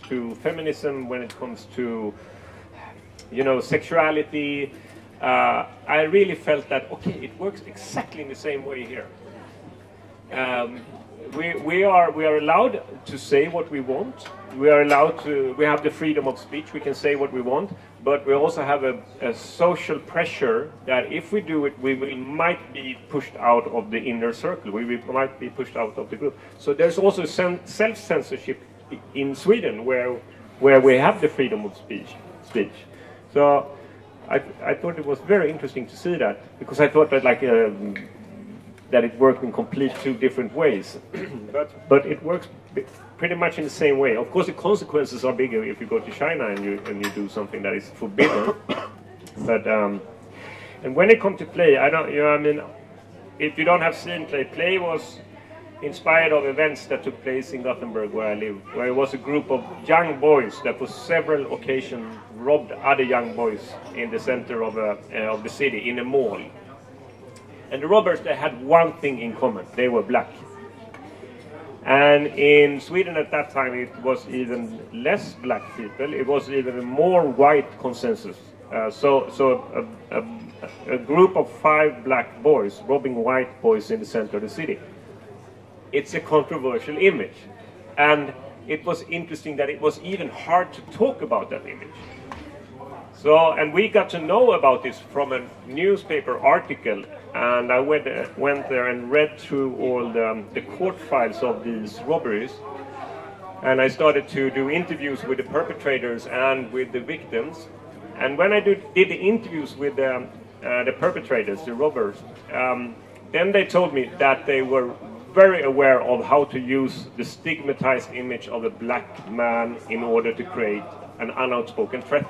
to feminism, when it comes to, you know, sexuality. I really felt that, okay, it works exactly in the same way here. We are allowed to say what we want. We have the freedom of speech. We can say what we want, but we also have a social pressure that if we do it, might be pushed out of the inner circle. We might be pushed out of the group. So there's also self-censorship in Sweden, where we have the freedom of speech. So I thought it was very interesting to see that, because I thought that that it worked in complete two different ways, but it works pretty much in the same way. Of course, the consequences are bigger if you go to China and you do something that is forbidden. But and when it comes to play, if you don't have seen play was inspired of events that took place in Gothenburg, where I live, where it was a group of young boys that for several occasions robbed other young boys in the center of the city in a mall. And the robbers, they had one thing in common: they were black. And in Sweden at that time, it was even less black people. It was even a more white consensus. So a group of 5 black boys robbing white boys in the center of the city. It's a controversial image. And it was interesting that it was even hard to talk about that image. So, and we got to know about this from a newspaper article, and I went there and read through all the court files of these robberies, and I started to do interviews with the perpetrators and with the victims. And when I did the interviews with the perpetrators, the robbers, then they told me that they were very aware of how to use the stigmatized image of a black man in order to create an unoutspoken threat.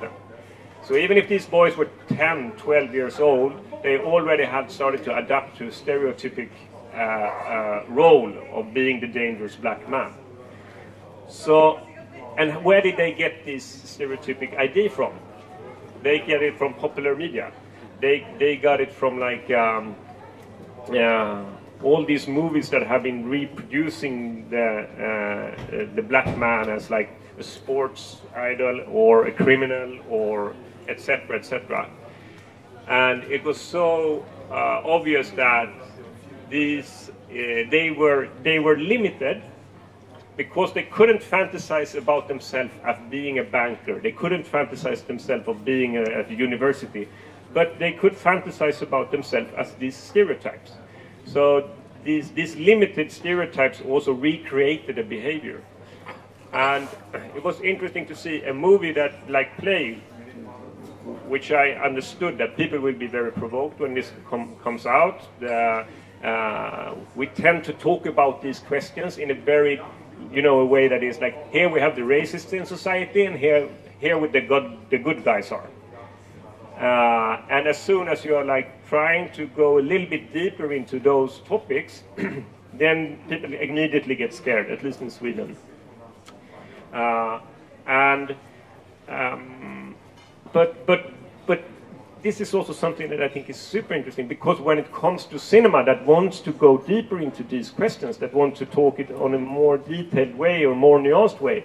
So even if these boys were 10, 12 years old, they already had started to adapt to a stereotypic role of being the dangerous black man. So, and where did they get this stereotypic idea from? They get it from popular media. They got it from all these movies that have been reproducing the black man as like a sports idol or a criminal or etc., etc. And it was so obvious that these they were limited because they couldn't fantasize about themselves as being a banker. They couldn't fantasize themselves of being at a university, but they could fantasize about themselves as these stereotypes. So these limited stereotypes also recreated the behavior. And it was interesting to see a movie that, like Play, which I understood that people will be very provoked when this comes out. We tend to talk about these questions in a very, a way that is like, here we have the racists in society, and here with the good guys are. And as soon as you are like trying to go a little bit deeper into those topics, then people immediately get scared, at least in Sweden. But this is also something that I think is super interesting, because when it comes to cinema that wants to go deeper into these questions, that want to talk it on a more detailed way or more nuanced way,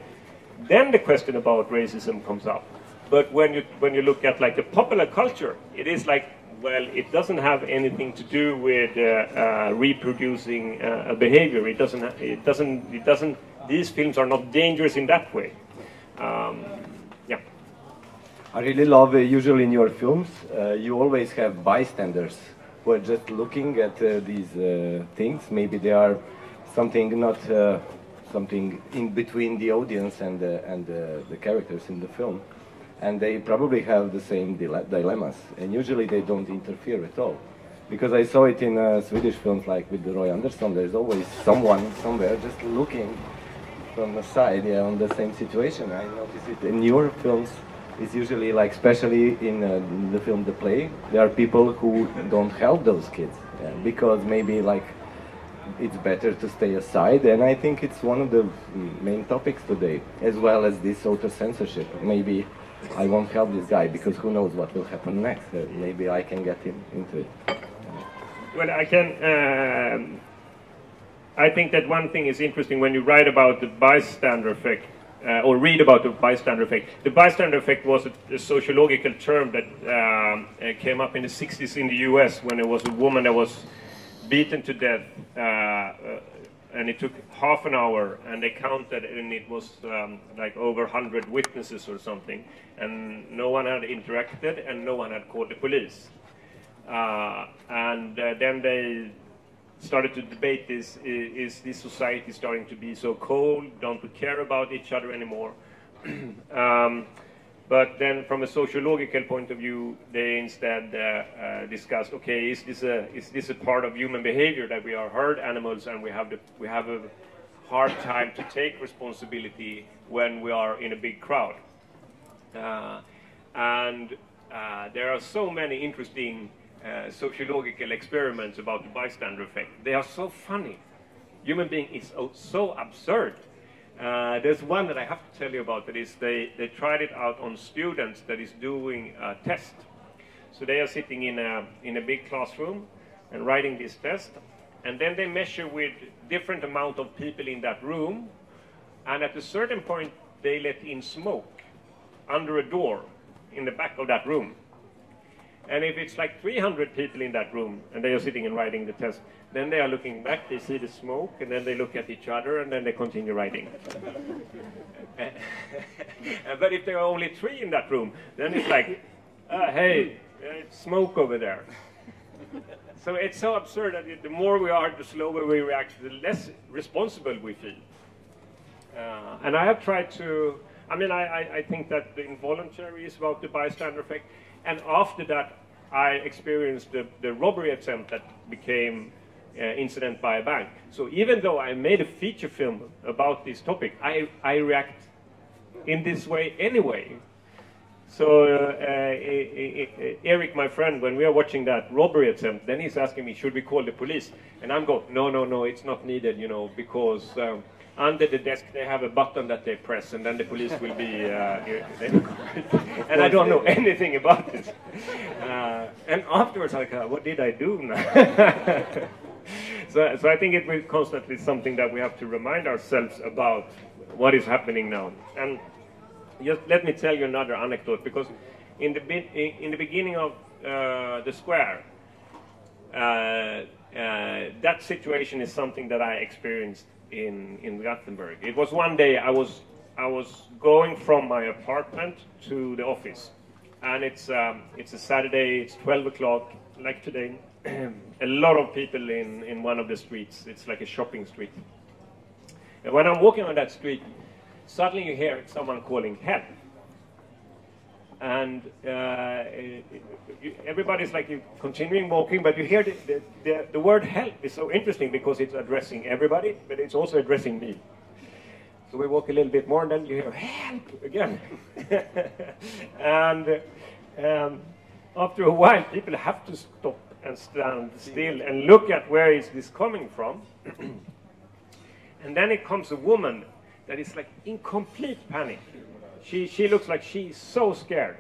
then the question about racism comes up. But when you look at like the popular culture, it is like, well, it doesn't have anything to do with reproducing a behavior. It doesn't. These films are not dangerous in that way. Yeah. I really love, usually in your films, you always have bystanders who are just looking at these things. Maybe they are something not something in between the audience and the characters in the film, and they probably have the same dilemmas. And usually they don't interfere at all, because I saw it in Swedish films like with Roy Andersson. There's always someone somewhere just looking from the side, on the same situation. I notice it in your films. It's usually like, especially in the film The Play, there are people who don't help those kids because maybe like it's better to stay aside. And I think it's one of the main topics today, as well as this auto-censorship. Maybe I won't help this guy because who knows what will happen next. Maybe I can get him into it. Well, I can. I think that one thing is interesting when you write about the bystander effect. or read about the bystander effect. The bystander effect was a sociological term that came up in the 60s in the US when there was a woman that was beaten to death, and it took half an hour, and they counted, and it was like over 100 witnesses or something, and no one had interacted, and no one had called the police. Then they started to debate this, is this society starting to be so cold, don't we care about each other anymore? But then from a sociological point of view, they instead discussed, okay, is this a part of human behavior that we are herd animals and we have a hard time to take responsibility when we are in a big crowd? There are so many interesting sociological experiments about the bystander effect. They are so funny. Human being is so absurd. There's one that I have to tell you about. That is, they tried it out on students that is doing a test. So they are sitting in a big classroom and writing this test, and then they measure with different amount of people in that room, and at a certain point they let in smoke under a door in the back of that room. And if it's like 300 people in that room and they are sitting and writing the test, then they are looking back, they see the smoke, and then they look at each other, and then they continue writing. But if there are only 3 in that room, then it's like, hey, it's smoke over there. So it's so absurd that the more we are, the slower we react, the less responsible we feel. And I have tried to, I think that the involuntary is about the bystander effect. And after that, I experienced the robbery attempt that became incident by a bank. So even though I made a feature film about this topic, I react in this way anyway. So Eric, my friend, when we are watching that robbery attempt, then he's asking me, should we call the police? And I'm going, no, it's not needed, because under the desk they have a button that they press, and then the police will be here. And I don't know anything about this. And afterwards, I'm like, what did I do now? So I think it will constantly something that we have to remind ourselves about what is happening now. And just let me tell you another anecdote, because in the beginning of the square, that situation is something that I experienced in Gothenburg. It was one day I was going from my apartment to the office, and it's a Saturday. It's 12 o'clock, like today. A lot of people in one of the streets. It's like a shopping street. And when I'm walking on that street, suddenly you hear someone calling help. And everybody's like continuing walking, but you hear the word help is so interesting because it's addressing everybody, but it's also addressing me. So we walk a little bit more, and then you hear help again. And after a while, people have to stop and stand still and look at where is this coming from. And then it comes a woman that is like in complete panic. She looks like she's so scared.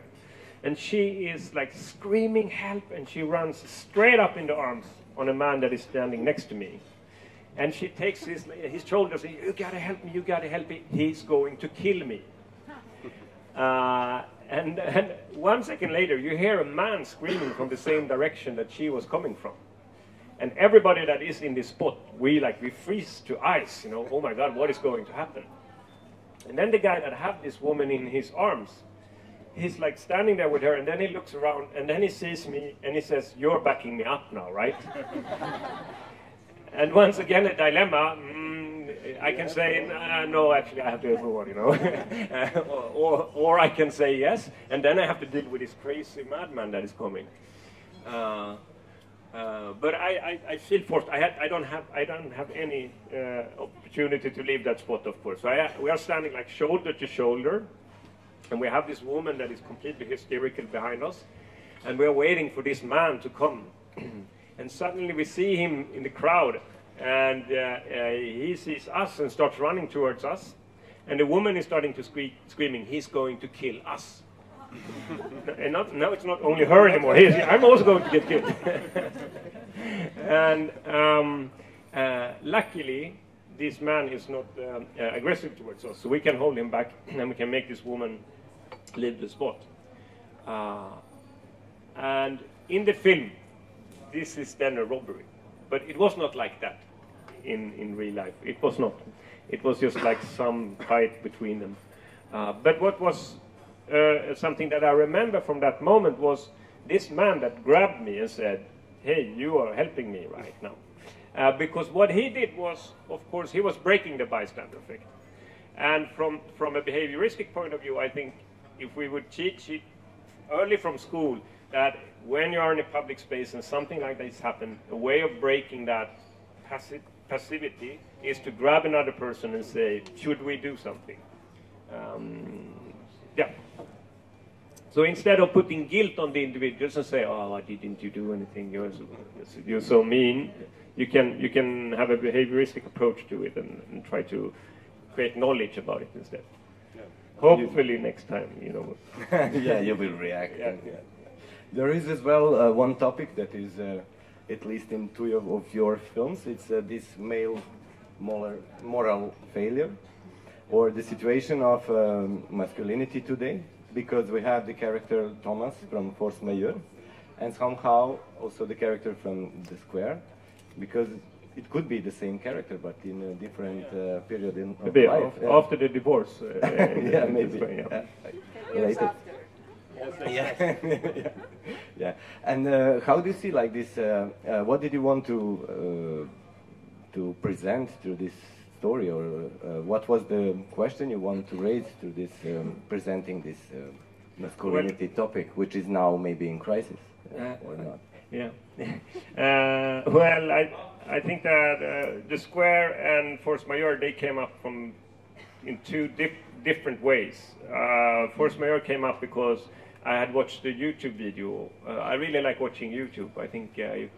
And she is like screaming help, and she runs straight up in the arms on a man that is standing next to me. And she takes his shoulders and says, you gotta help me, you gotta help me. He's going to kill me. And 1 second later, you hear a man screaming from the same direction that she was coming from. And everybody that is in this spot, we freeze to ice, oh my God, what is going to happen? And then the guy that had this woman in his arms, he's like standing there with her, and then he looks around, and then he sees me, and he says, you're backing me up now, right? And once again, a dilemma. I can say, no, actually, I have to forward, or I can say yes, and then I have to deal with this crazy madman that is coming. But I feel forced. I don't have any opportunity to leave that spot, of course. So we are standing like shoulder to shoulder, and we have this woman that is completely hysterical behind us, and we are waiting for this man to come. And suddenly we see him in the crowd, and he sees us and starts running towards us, and the woman is starting to screaming, he's going to kill us. And now it's not only her anymore. I'm also going to get killed. And luckily, this man is not aggressive towards us, so we can hold him back and we can make this woman leave the spot. And in the film, this is then a robbery, but it was not like that in real life. It was not. It was just like some fight between them. But what was something that I remember from that moment was this man that grabbed me and said, "Hey, you are helping me right now." Because what he did was, of course, he was breaking the bystander effect. And from a behavioristic point of view, I think if we would teach it early from school that when you are in a public space and something like this happens, a way of breaking that passivity is to grab another person and say, should we do something? Yeah. So instead of putting guilt on the individuals and say, oh, why didn't you do anything? You're so mean. You can have a behavioristic approach to it and try to create knowledge about it instead. Yeah. Hopefully next time, you know. Yeah, you will react. Yeah. Yeah. There is as well one topic that is, at least in two of your films, it's this male moral failure, or the situation of masculinity today, because we have the character Thomas from Force Majeure, and somehow also the character from The Square, because it could be the same character, but in a different period in of life. After the divorce. Yeah, maybe. Related. Yeah. Yeah. And how do you see like this? What did you want to present through this story, or what was the question you want to raise through this presenting this masculinity topic, which is now maybe in crisis or not? Yeah. Well, I think that The Square and Force Majeure, they came up in two different ways. Force Majeure came up because I had watched the YouTube video. I really like watching YouTube. I think I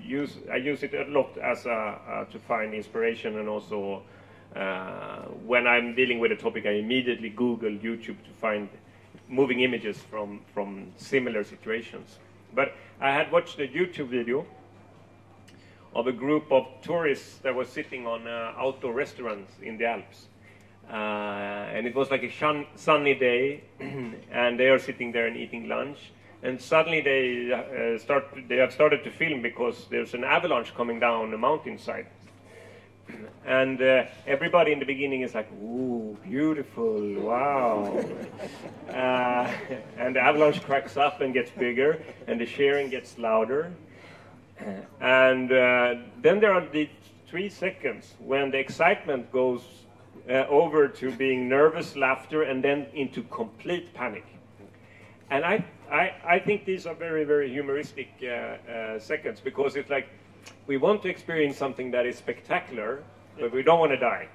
use it a lot as to find inspiration, and also when I'm dealing with a topic, I immediately Google YouTube to find moving images from similar situations. But I had watched a YouTube video of a group of tourists that were sitting on outdoor restaurants in the Alps. And it was like a sunny day, and they are sitting there and eating lunch. And suddenly they have started to film because there's an avalanche coming down the mountainside. And everybody in the beginning is like, "Ooh, beautiful! Wow!" And the avalanche cracks up and gets bigger, and the cheering gets louder. And then there are the 3 seconds when the excitement goes over to being nervous laughter, and then into complete panic. And I think these are very, very humoristic seconds, because it's like we want to experience something that is spectacular, but we don't want to die.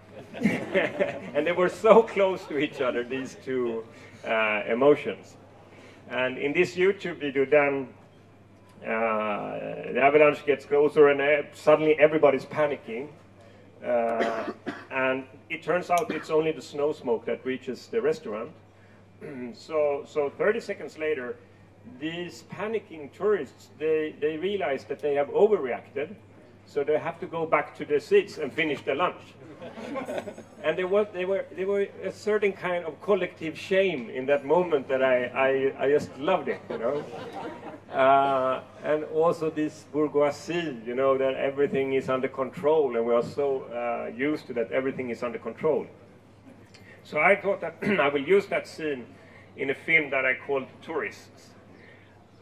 And they were so close to each other, these two emotions. And in this YouTube video, then the avalanche gets closer, and suddenly everybody's panicking. And it turns out it's only the snow smoke that reaches the restaurant. So 30 seconds later, these panicking tourists, they realize that they have overreacted, so they have to go back to their seats and finish their lunch. And they were a certain kind of collective shame in that moment that I just loved it, you know. And also this bourgeoisie, you know, that everything is under control, and we are so used to that everything is under control. So I thought that I will use that scene in a film that I called Tourists.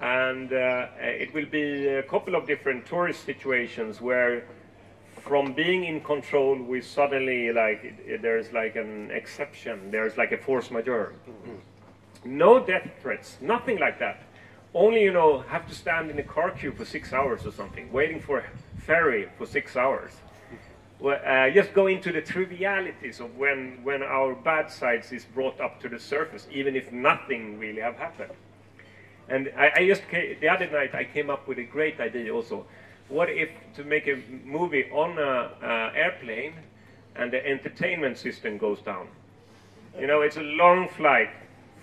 And it will be a couple of different tourist situations where, from being in control, we suddenly, there's like an exception, there's like a force majeure. No death threats, nothing like that. Only, you know, have to stand in a car queue for 6 hours or something, waiting for a ferry for 6 hours. Just go into the trivialities of when our bad sides is brought up to the surface, even if nothing really have happened. And the other night I came up with a great idea also. What if to make a movie on an airplane and the entertainment system goes down? You know, it's a long flight,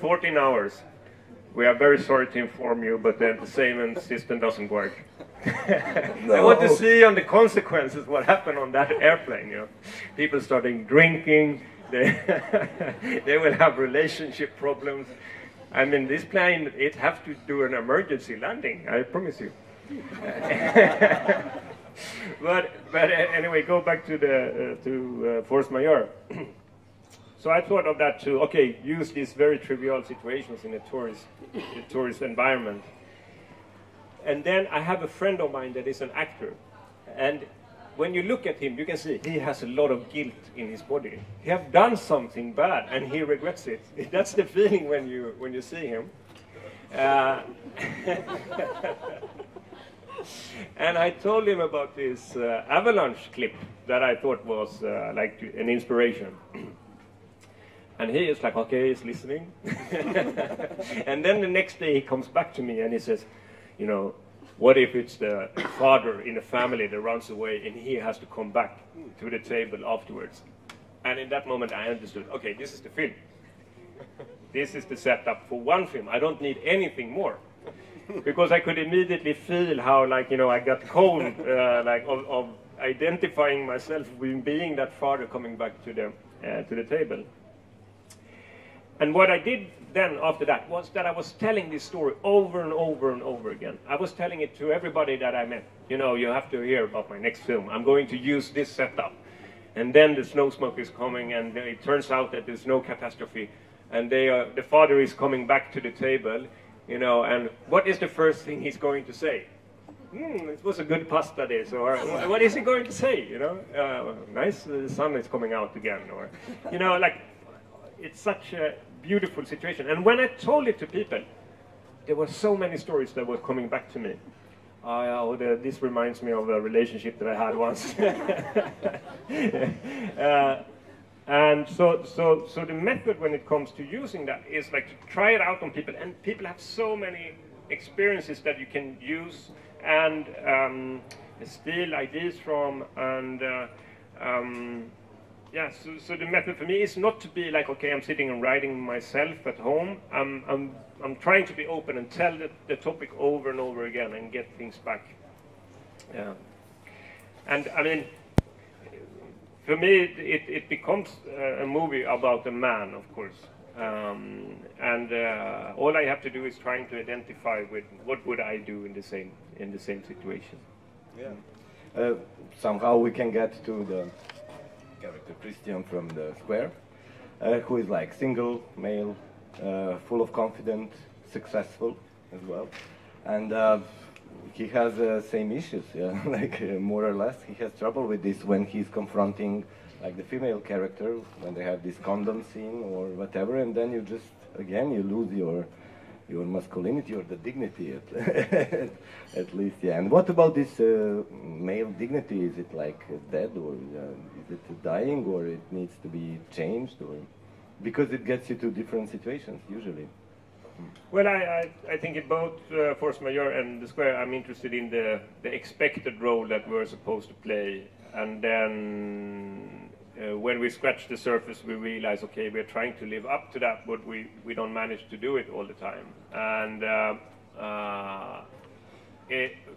14 hours. We are very sorry to inform you, but the entertainment system doesn't work. I want to see on the consequences what happened on that airplane. You know, people starting drinking. They will have relationship problems. I mean, this plane, it have to do an emergency landing. I promise you. but anyway, go back to the force majeure. So I thought of that too. Okay, use these very trivial situations in a tourist environment. And then I have a friend of mine that is an actor, and when you look at him, you can see he has a lot of guilt in his body. He have done something bad, and he regrets it. That's the feeling when you see him. And I told him about this avalanche clip that I thought was like an inspiration. And he is like, okay, he's listening. And then the next day he comes back to me and he says, you know, what if it's the father in a family that runs away and he has to come back to the table afterwards? And in that moment I understood, okay, this is the film. This is the setup for one film. I don't need anything more. Because I could immediately feel how, like, you know, I got cold, like, of identifying myself with being that father coming back to the table. And what I did then after that was that I was telling this story over and over and over again. I was telling it to everybody that I met. You know, you have to hear about my next film. I'm going to use this setup. And then the snow smoke is coming, and it turns out that there's no catastrophe. And the father is coming back to the table, you know, and what is the first thing he's going to say? It was a good pasta this, or what is he going to say, you know? Nice, the sun is coming out again, or, you know, like, it's such a beautiful situation. And when I told it to people, there were so many stories that were coming back to me. This reminds me of a relationship that I had once. And so the method when it comes to using that is like to try it out on people, and people have so many experiences that you can use and steal ideas from, and yeah. So the method for me is not to be like, okay, I'm sitting and writing myself at home. I'm trying to be open and tell the topic over and over again and get things back. Yeah. And I mean, for me, it becomes a movie about a man, of course. And all I have to do is trying to identify with what would I do in the same situation. Yeah. Somehow we can get to the character Christian from the Square, who is like single, male, full of confidence, successful as well, and he has same issues, yeah, like more or less. He has trouble with this when he's confronting like the female character, when they have this condom scene or whatever, and then you just, again, you lose your masculinity or the dignity at least, yeah. And what about this male dignity? Is it like dead, or is it dying, or it needs to be changed, or because it gets you to different situations usually? Well, I think in both Force Majeure and The Square, I'm interested in the expected role that we're supposed to play, and then when we scratch the surface, we realize, okay, we're trying to live up to that, but we don't manage to do it all the time. And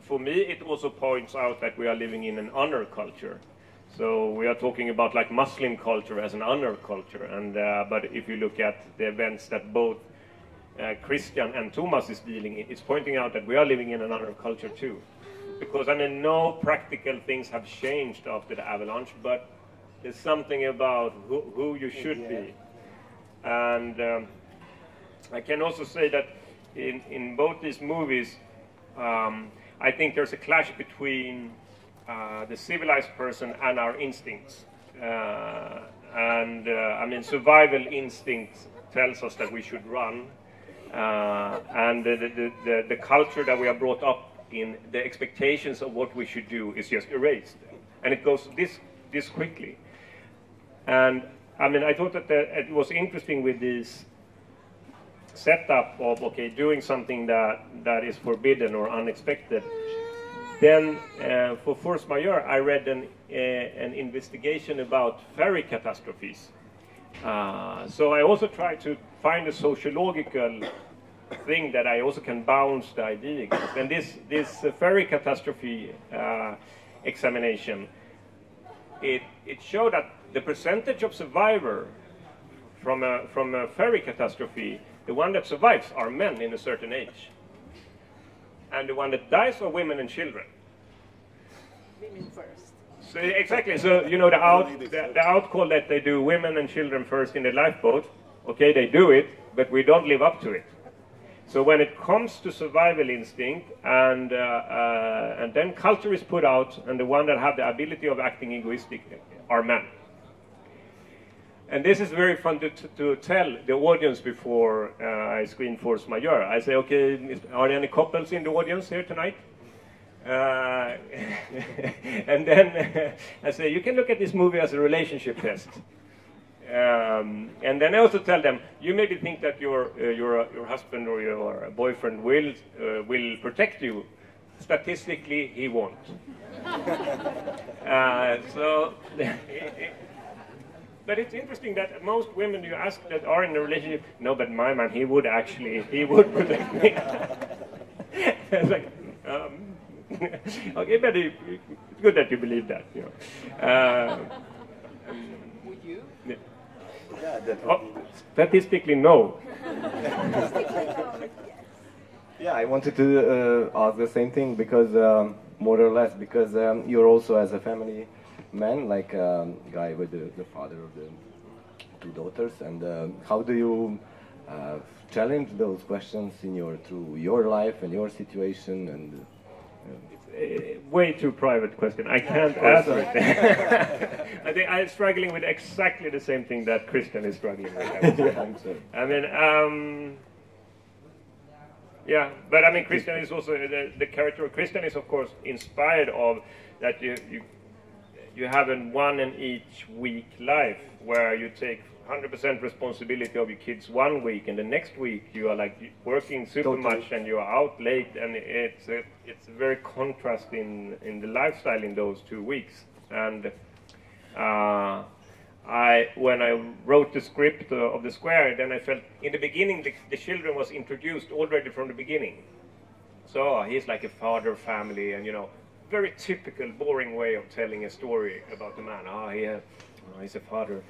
for me, it also points out that we are living in an honor culture. So we are talking about like Muslim culture as an honor culture, and but if you look at the events that both Christian and Thomas is dealing in, it's pointing out that we are living in an honor culture too. Because I mean, no practical things have changed after the avalanche, but there's something about who you should be. And I can also say that in both these movies, I think there's a clash between the civilized person and our instincts. I mean, survival instinct tells us that we should run. And the culture that we are brought up in, the expectations of what we should do is just erased. And it goes this quickly. And I mean, I thought that it was interesting with this setup of, okay, doing something that is forbidden or unexpected. Then for Force Majeure, I read an investigation about ferry catastrophes. So I also tried to find a sociological thing that I also can bounce the idea against. And this ferry catastrophe examination, it showed that the percentage of survivor from a ferry catastrophe, the one that survives are men in a certain age, and the one that dies are women and children. Women first. So exactly. So you know the outcall that they do women and children first in the lifeboat. Okay, they do it, but we don't live up to it. So when it comes to survival instinct, and then culture is put out, and the one that have the ability of acting egoistic are men. And this is very fun to tell the audience before I screen Force Majeure. I say, okay, are there any couples in the audience here tonight? And then I say, you can look at this movie as a relationship test. And then I also tell them, you maybe think that your husband or your boyfriend will protect you. Statistically, he won't. But it's interesting that most women you ask that are in a relationship, no, but my man, he would protect me. It's like, okay, but it's good that you believe that. You know. Would you? Yeah, statistically, no. Yeah, I wanted to ask the same thing because, more or less, because you're also as a family man, like guy with the father of the two daughters, and how do you challenge those questions through your life and your situation? And it's a way too private question. I can't answer it. I think I'm struggling with exactly the same thing that Christian is struggling with. I mean, yeah, but I mean, Christian is also the character of Christian is of course inspired of that you have a one in each week life where you take 100% responsibility of your kids one week, and the next week you are like working super much and you are out late, and it's a very contrast in the lifestyle in those 2 weeks. And when I wrote the script of The Square, then I felt in the beginning the children was introduced already from the beginning. So he's like a father family, and very typical, boring way of telling a story about the man. He's a father.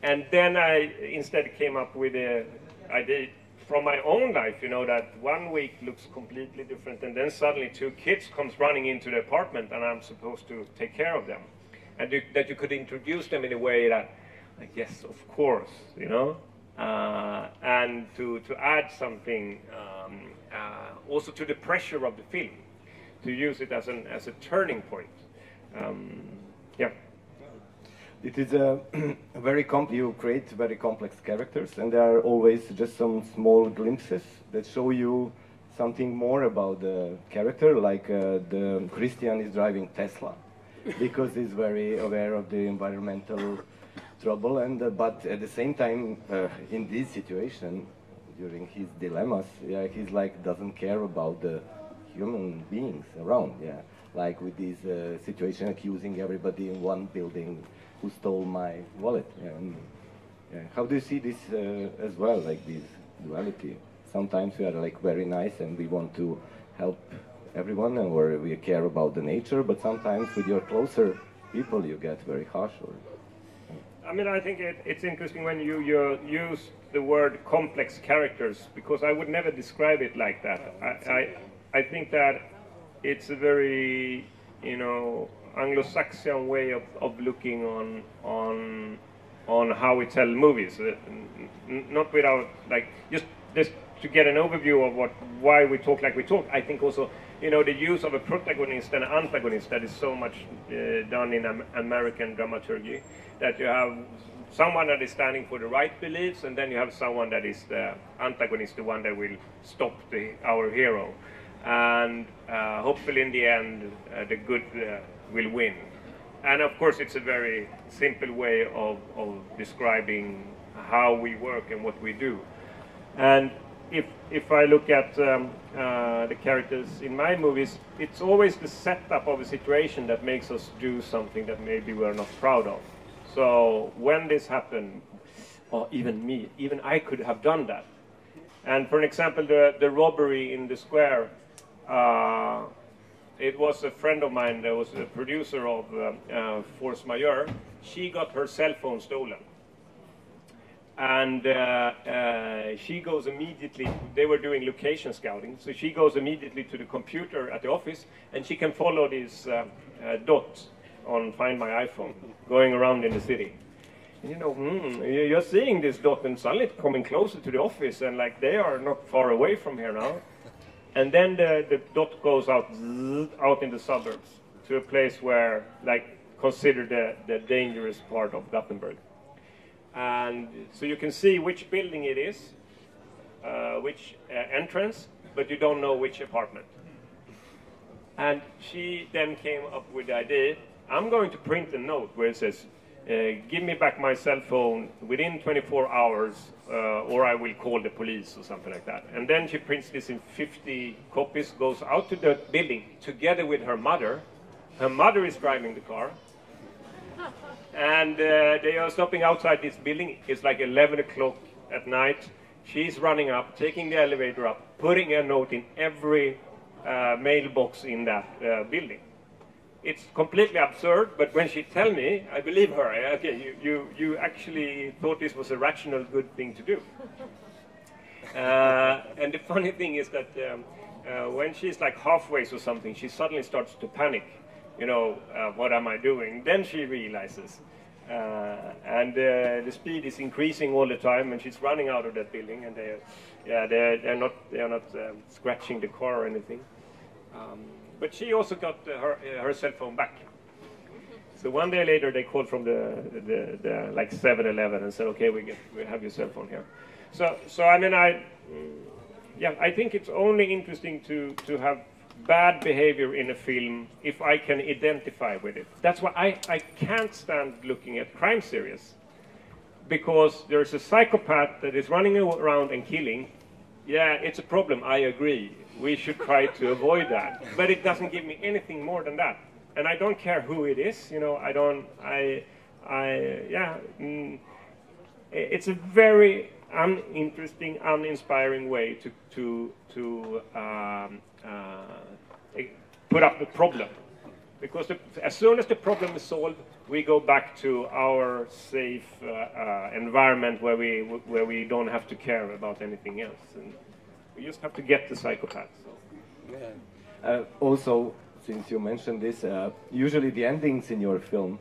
And then I instead came up with an idea from my own life, that 1 week looks completely different, and then suddenly 2 kids comes running into the apartment, and I'm supposed to take care of them. And that you could introduce them in a way that, like, yes, of course, and to add something also to the pressure of the film, to use it as a turning point. Yeah. It is you create very complex characters, and there are always just some small glimpses that show you something more about the character, like the Christian is driving Tesla because he's very aware of the environmental trouble, and but at the same time in this situation, during his dilemmas, he's like doesn't care about the human beings around, like with this situation accusing everybody in one building who stole my wallet. How do you see this as well, like this duality? Sometimes we are like very nice and we want to help everyone, or we care about the nature, but sometimes with your closer people you get very harsh. I mean, I think it's interesting when you use the word complex characters, because I would never describe it like that. I think that it's a very, Anglo-Saxon way of looking on how we tell movies. Not without, like, just to get an overview of why we talk like we talk. I think also, the use of a protagonist and an antagonist that is so much done in American dramaturgy, that you have someone that is standing for the right beliefs, and then you have someone that is the antagonist, the one that will stop our hero. And hopefully in the end, the good will win. And of course it's a very simple way of describing how we work and what we do. And if I look at the characters in my movies, it's always the setup of a situation that makes us do something that maybe we're not proud of. So when this happened, or even I could have done that. And for an example, the robbery in the square, it was a friend of mine that was a producer of Force Majeure. She got her cell phone stolen. And she goes immediately, they were doing location scouting, so she goes immediately to the computer at the office, and she can follow this dot on Find My iPhone, going around in the city. And you know, you're seeing this dot, and suddenly it's coming closer to the office, and like they are not far away from here now. And then the dot goes out in the suburbs, to a place where, like, considered the dangerous part of Gothenburg. And so you can see which building it is, which entrance, but you don't know which apartment. And she then came up with the idea, I'm going to print a note where it says, give me back my cell phone within 24 hours, or I will call the police, or something like that. And then she prints this in 50 copies, goes out to the building together with her mother. Her mother is driving the car. And they are stopping outside this building. It's like 11 o'clock at night. She's running up, taking the elevator up, putting a note in every mailbox in that building. It's completely absurd, but when she tells me, I believe her. Okay, you actually thought this was a rational, good thing to do. And the funny thing is that when she's like halfway or something, she suddenly starts to panic. You know, what am I doing? Then she realizes. And the speed is increasing all the time, and she's running out of that building, and they're not scratching the car or anything. But she also got her cell phone back. So one day later, they called from the like 7-Eleven and said, "Okay, we have your cell phone here." So I mean, I think it's only interesting to have bad behavior in a film if I can identify with it. That's why I can't stand looking at crime series, because there's a psychopath that is running around and killing. Yeah, it's a problem, I agree. We should try to avoid that. But it doesn't give me anything more than that. And I don't care who it is, you know, it's a very uninteresting, uninspiring way to put up the problem. Because as soon as the problem is solved, we go back to our safe environment where we don't have to care about anything else. And we just have to get the psychopaths. So. Yeah. Also, since you mentioned this, usually the endings in your film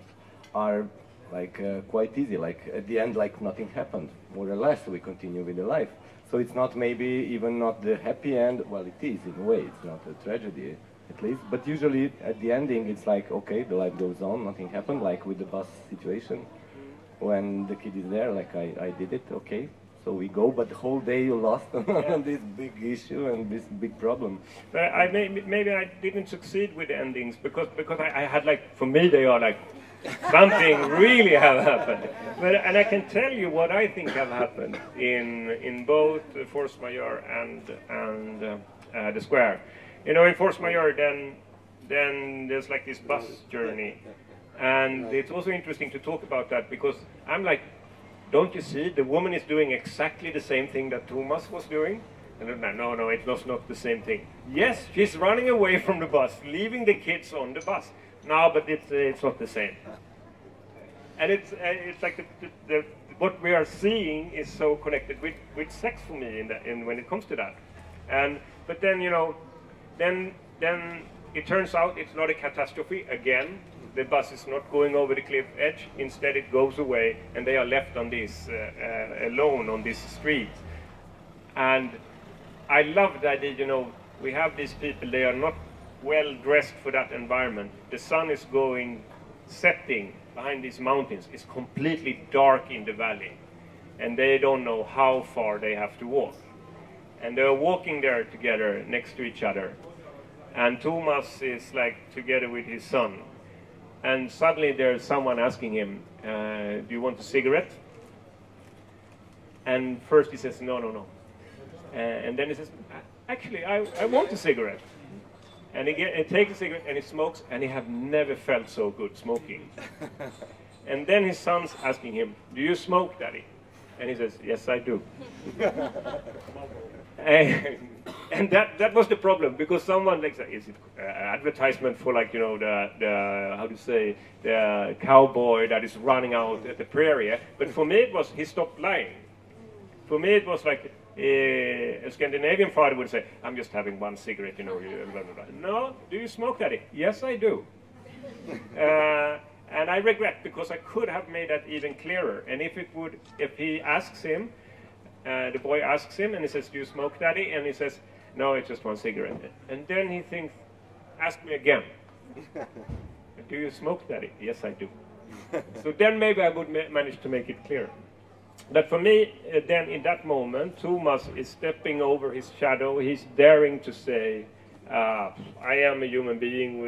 are like quite easy. Like at the end, like nothing happened, more or less. We continue with the life. So it's not maybe even not the happy end. Well, it is in a way. It's not a tragedy, at least. But usually at the ending, it's like, okay, the life goes on, nothing happened, like with the bus situation. When the kid is there, like I did it, okay. So we go, but the whole day you lost on this big issue and this big problem. But maybe I didn't succeed with the endings because I had like, for me they are like, something really have happened. And I can tell you what I think have happened in both Force Majeure and the Square. You know, in Force Majeure, then there's like this bus journey, and it's also interesting to talk about that because I'm like, don't you see, the woman is doing exactly the same thing that Thomas was doing? And then, no, it was not the same thing. Yes, she's running away from the bus, leaving the kids on the bus. No, but it's not the same. And it's like what we are seeing is so connected with sex for me when it comes to that. But then, you know, then it turns out it's not a catastrophe again. The bus is not going over the cliff edge. Instead, it goes away, and they are left on this alone on this street. And I love the idea. You know, we have these people. They are not well dressed for that environment. The sun is setting behind these mountains. It's completely dark in the valley, and they don't know how far they have to walk. And they are walking there together next to each other. And Thomas is like together with his son. And suddenly there's someone asking him, do you want a cigarette? And first he says, no. And then he says, actually, I want a cigarette. And he takes a cigarette and he smokes, and he have never felt so good smoking. And then his son's asking him, do you smoke, Daddy? And he says, yes, I do. And that was the problem, because someone like, is it advertisement for, like, you know, the how to say, the cowboy that is running out at the prairie? But for me it was, he stopped lying. For me it was like a Scandinavian father would say, I'm just having one cigarette, you know. Blah, blah, blah. No, do you smoke, Daddy? Yes, I do. And I regret, because I could have made that even clearer. And if he asks him, the boy asks him, and he says, do you smoke, Daddy? And he says, no, it's just one cigarette. And then he thinks, ask me again. Do you smoke, Daddy? Yes, I do. So then maybe I would manage to make it clear. But for me, then in that moment, Thomas is stepping over his shadow. He's daring to say, I am a human being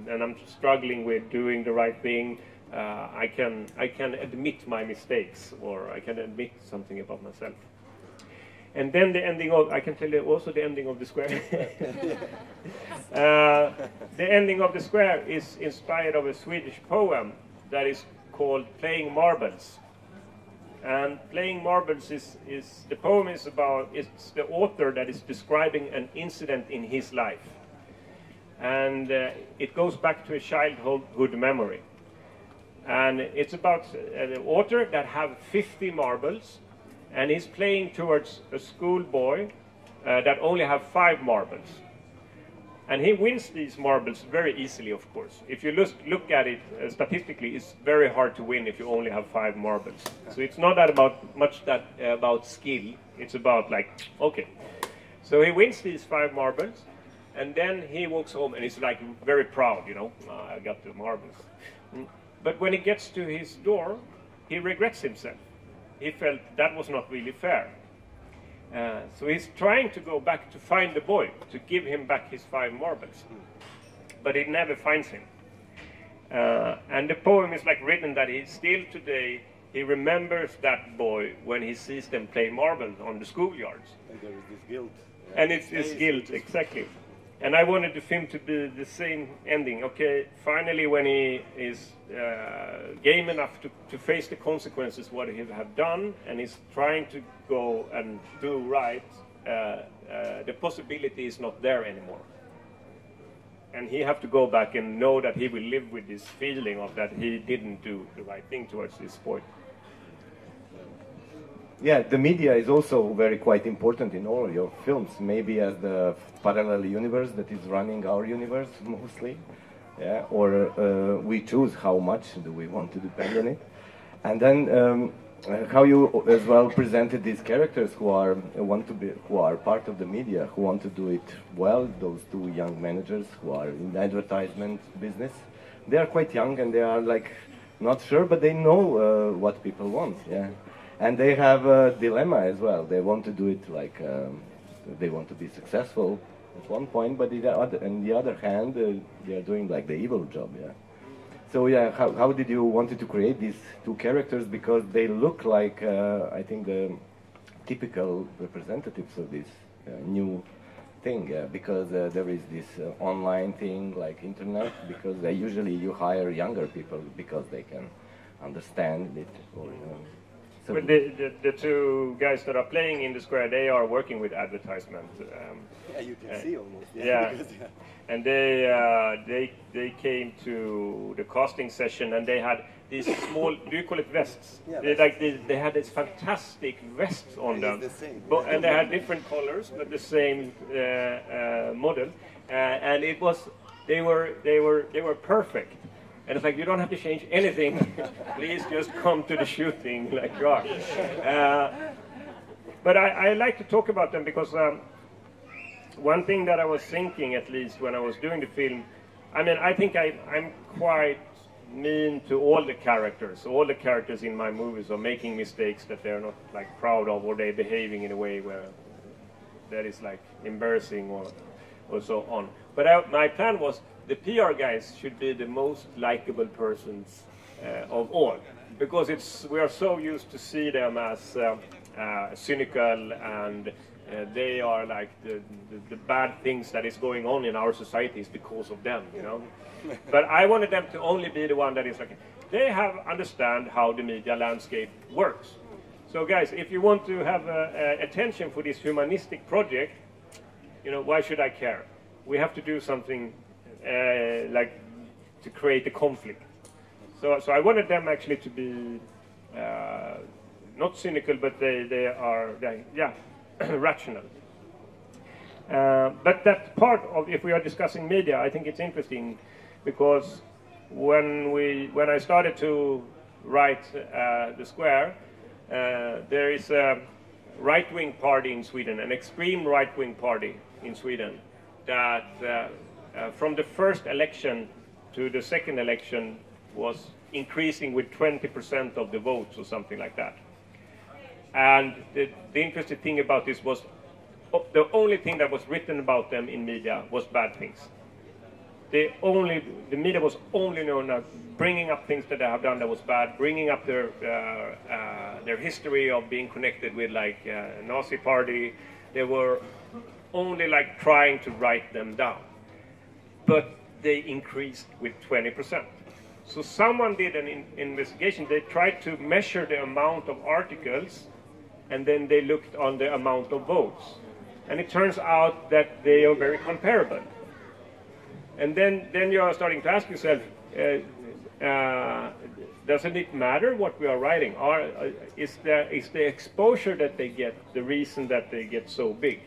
and I'm struggling with doing the right thing. I can admit my mistakes, or I can admit something about myself. And then the ending of, I can tell you also the ending of the square. The ending of the square is inspired of a Swedish poem that is called Playing Marbles. And Playing Marbles is the poem is about, it's the author that is describing an incident in his life. And it goes back to a childhood memory. And it's about an author that have 50 marbles, and he's playing towards a schoolboy that only have 5 marbles. And he wins these marbles very easily, of course. If you look at it statistically, it's very hard to win if you only have 5 marbles. So it's not that about skill. It's about, like, okay. So he wins these 5 marbles, and then he walks home and he's like very proud, you know, I got the marbles. But when he gets to his door, he regrets himself. He felt that was not really fair. So he's trying to go back to find the boy, to give him back his 5 marbles. But he never finds him. And the poem is like written that he still today, he remembers that boy when he sees them play marbles on the schoolyards. And there is this guilt. And it's this guilt, exactly. And I wanted the film to be the same ending. Okay, finally when he is game enough to face the consequences what he have done, and he's trying to go and do right, the possibility is not there anymore. And he have to go back and know that he will live with this feeling of that he didn't do the right thing towards this boy. Yeah, the media is also very quite important in all your films, maybe as the parallel universe that is running our universe mostly, yeah, or we choose how much do we want to depend on it. And then how you as well presented these characters who are part of the media, who want to do it well, those 2 young managers who are in the advertisement business. They are quite young and they are like not sure, but they know what people want, yeah. And they have a dilemma as well. They want to do it like, they want to be successful at one point, but on the other hand, they are doing like the evil job, yeah. So yeah, how did you wanted to create these 2 characters? Because they look like, I think, the typical representatives of this new thing, because there is this online thing like internet, because usually you hire younger people because they can understand it, or But the 2 guys that are playing in the square, they are working with advertisement. Yeah, you can see almost. Yeah, because, and they came to the casting session, and they had these small, do you call it vests? Yeah, they had these fantastic vests on and them. it's the same. And they had different colors, but the same model. And it was, they were perfect. And it's like, you don't have to change anything. Please just come to the shooting like you are. But I like to talk about them because one thing that I was thinking, at least when I was doing the film, I mean, I think I'm quite mean to all the characters. All the characters in my movies are making mistakes that they're not like proud of, or they're behaving in a way where that is like embarrassing or so on. But my plan was, the PR guys should be the most likable persons of all, because we are so used to see them as cynical, and they are like the bad things that is going on in our society is because of them, you know. But I wanted them to only be the one that is like, they understand how the media landscape works. So guys, if you want to have attention for this humanistic project, you know, why should I care? We have to do something like to create a conflict. So I wanted them actually to be not cynical, but they are rational. But that part of, if we are discussing media, I think it's interesting because when I started to write the Square, there is a right-wing party in Sweden, an extreme right-wing party in Sweden, that from the first election to the second election was increasing with 20% of the votes or something like that. And the interesting thing about this was the only thing that was written about them in media was bad things. The media was only known as bringing up things that they have done that was bad, bringing up their history of being connected with like Nazi party. They were only like trying to write them down, but they increased with 20%. So someone did an investigation. They tried to measure the amount of articles, and then they looked on the amount of votes, and it turns out that they are very comparable. And then you are starting to ask yourself, doesn't it matter what we are writing? Is the exposure that they get the reason that they get so big?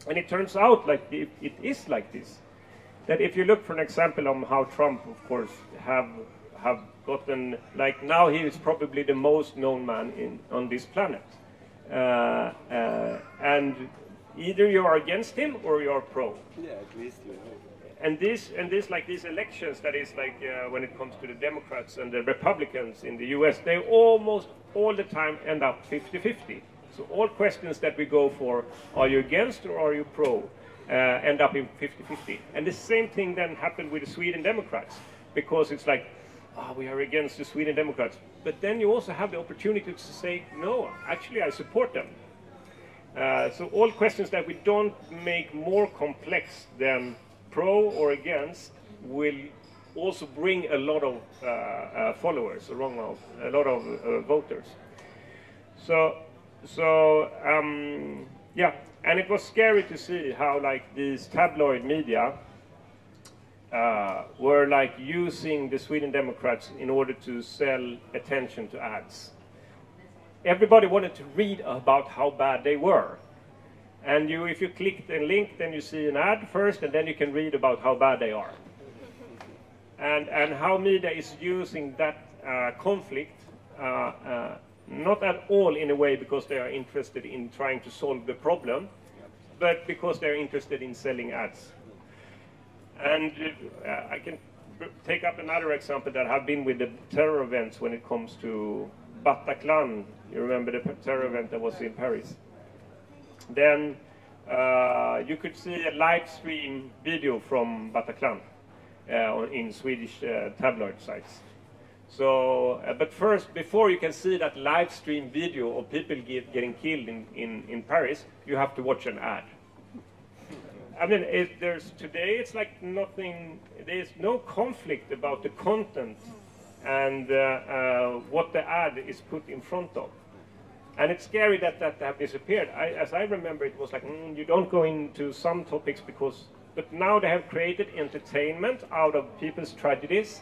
And it turns out like it is like this. That if you look for an example on how Trump, of course, have gotten, like now he is probably the most known man on this planet. And either you are against him or you are pro. Yeah, at least you know. And this like these elections, that is like when it comes to the Democrats and the Republicans in the US, they almost all the time end up 50-50. So all questions that we go for, are you against or are you pro, end up in 50-50. And the same thing then happened with the Sweden Democrats, because it's like, we are against the Sweden Democrats. But then you also have the opportunity to say, no, actually I support them. So all questions that we don't make more complex than pro or against will also bring a lot of followers, a lot of voters. Yeah, and it was scary to see how like these tabloid media were like using the Sweden Democrats in order to sell attention to ads. Everybody wanted to read about how bad they were. And if you click the link, then you see an ad first, and then you can read about how bad they are. And how media is using that conflict, not at all in a way because they are interested in trying to solve the problem, but because they're interested in selling ads. And I can take up another example that have been with the terror events when it comes to Bataclan. You remember the terror event that was in Paris? Then you could see a live stream video from Bataclan in Swedish tabloid sites. So, but first, before you can see that live stream video of people getting killed in Paris, you have to watch an ad. I mean, today it's like nothing. There's no conflict about the content and what the ad is put in front of. And it's scary that have disappeared. As I remember, it was like, you don't go into some topics but now they have created entertainment out of people's tragedies.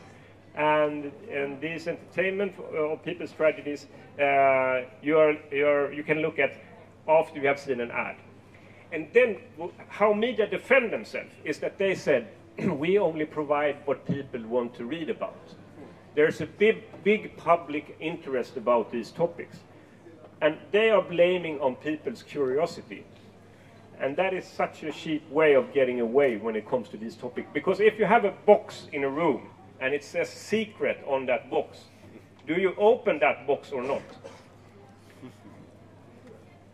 And this entertainment of people's tragedies, you can look at after you have seen an ad. And then how media defend themselves is that they said, we only provide what people want to read about. There's a big public interest about these topics. And they are blaming on people's curiosity. And that is such a cheap way of getting away when it comes to these topics. Because if you have a box in a room and it says secret on that box, do you open that box or not?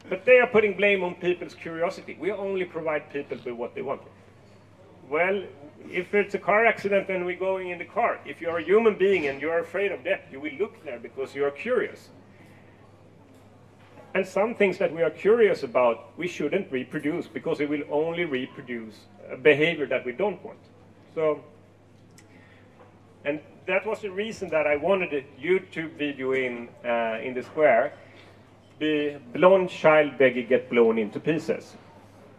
But they are putting blame on people's curiosity. We only provide people with what they want. Well, if it's a car accident and we're going in the car, if you're a human being and you're afraid of death, you will look there because you're curious. And some things that we are curious about, we shouldn't reproduce because it will only reproduce a behavior that we don't want. So, and that was the reason that I wanted a YouTube video in the Square. be blonde child beggar get blown into pieces.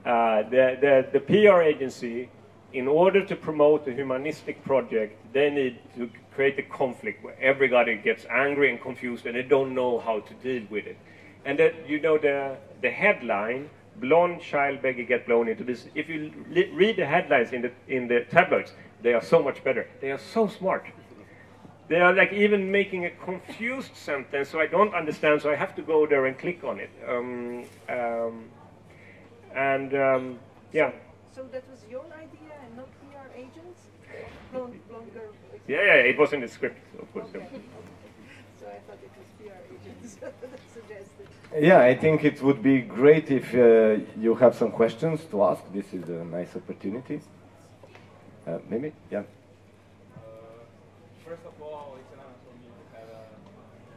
The PR agency, in order to promote a humanistic project, they need to create a conflict where everybody gets angry and confused and they don't know how to deal with it. And that, you know, the headline, blonde child beggar get blown into this. If you read the headlines in the tabloids, they are so much better. They are so smart. They are like even making a confused sentence, so I don't understand, so I have to go there and click on it. Yeah. So that was your idea and not PR agents? Blonde girl. Yeah, it was in the script, of course. Okay. So I thought it was PR agents that suggested. Yeah, I think it would be great if you have some questions to ask. This is a nice opportunity. Maybe, yeah. First of all, it's an honor for me to have a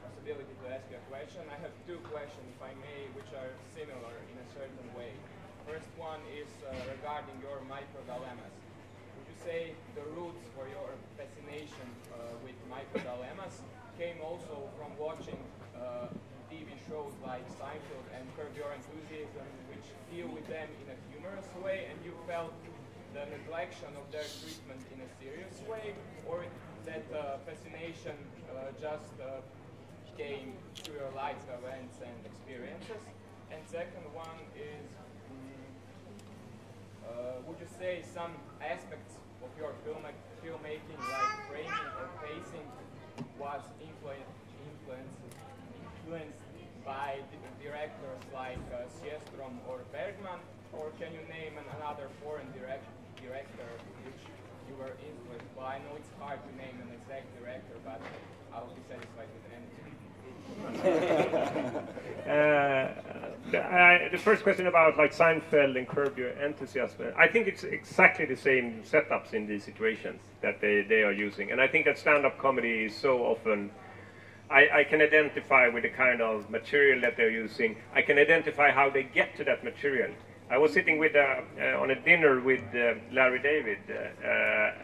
possibility to ask you a question. I have two questions, if I may, which are similar in a certain way. First one is regarding your micro-dilemmas. Would you say the roots for your fascination with micro-dilemmas came also from watching TV shows like Seinfeld and Curb Your Enthusiasm, which deal with them in a humorous way, and you felt the neglection of their treatment in a serious way, or that fascination just came through your life events and experiences? And second one is, would you say some aspects of your filmmaking, like framing or pacing, was influenced by directors like Sjöström or Bergman, or can you name another foreign director which you were influenced by? I know it's hard to name an exact director, but I will be satisfied with anything. The first question about like Seinfeld and Curb Your Enthusiasm, I think it's exactly the same setups in these situations that they are using. And I think that stand-up comedy is so often, I can identify with the kind of material that they're using. I can identify how they get to that material. I was sitting with on a dinner with Larry David